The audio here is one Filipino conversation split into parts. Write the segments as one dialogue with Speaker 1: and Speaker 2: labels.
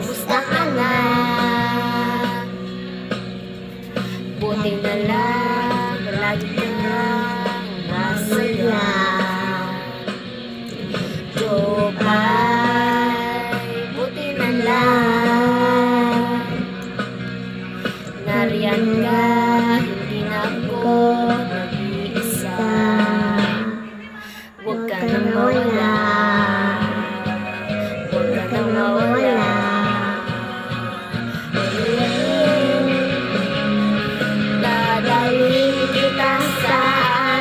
Speaker 1: Kamusta ka na? Buti na lang, lagi kang masaya. Jopay, buti na lang, nariyan ka, hindi na ako nag-iisa. Huwag ka nang mawala, huwag ka nang mawala. Dadalhin kita sa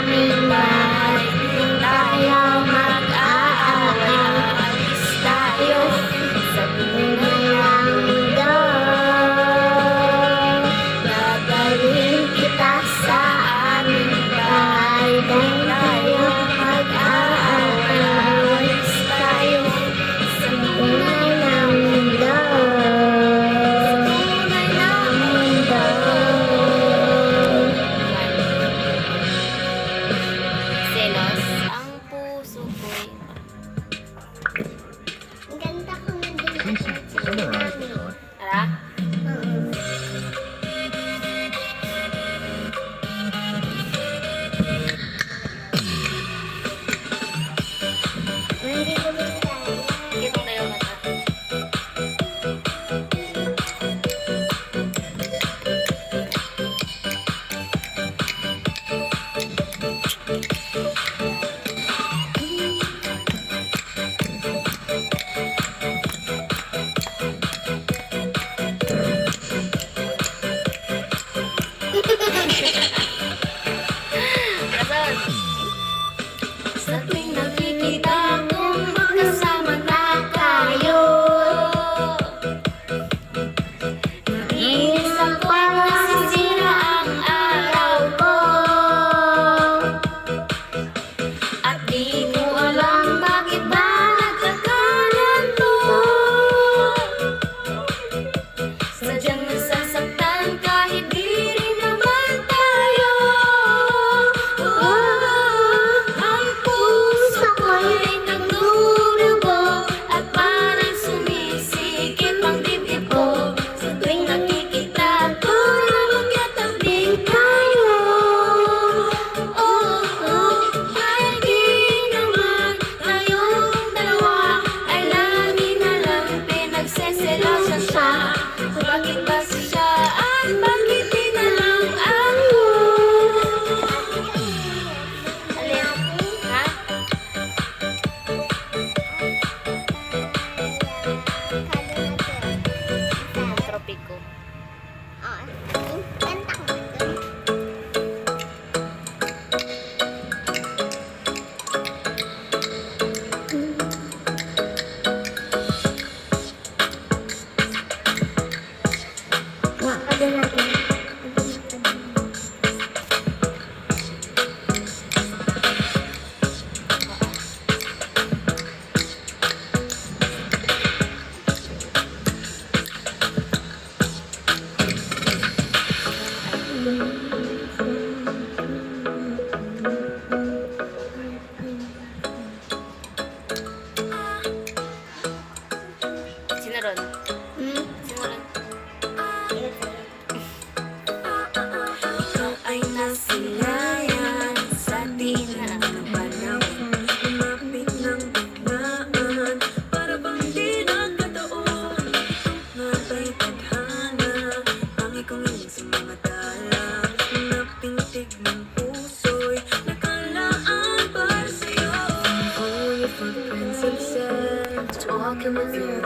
Speaker 1: aming bahay, kung tayo mag-aaway, alis tayo sa tunay na mundo. Dadalhin kita sa aming bahay, kung tayo mag-aaway, alis tayo sa tunay na mundo. Selos ang puso ko'y
Speaker 2: Ang ganda ko na din.
Speaker 1: Ara?
Speaker 2: Hindi ko din tayo.
Speaker 1: Kitong tayo mata. Sa tuwing nakikita kong magkasama na tayo, naiinis ako at nasisira ang araw ko. At di ko alam bakit ba nagkakaganto. Sadyang nasasaktan kahit di rin naman tayo. Ang puso ko'y nagdurugo at parang sumisikip ang dibdib ko. Sa tuwing nakikita ko, nagkatabi tayo. Kahit di naman tayong dalawa ay lagi na lang pinagseselosan siya. Bakit ba siya at bakit di na lang ako? Alin? Ha? Tropiko.
Speaker 2: Kanta ko na din. Kanta natin.
Speaker 1: Sino ron? Sino ron? Ikaw ay nasilayan sa tina ng panahon.
Speaker 3: Lumapit ng biglaan, para bang di nagkataon. Ito nga ba'y tadhana, ang ikong iling sa mga tala. Napintig ng puso'y nakalaan para sa'yo. Only for friends and said, walking with you.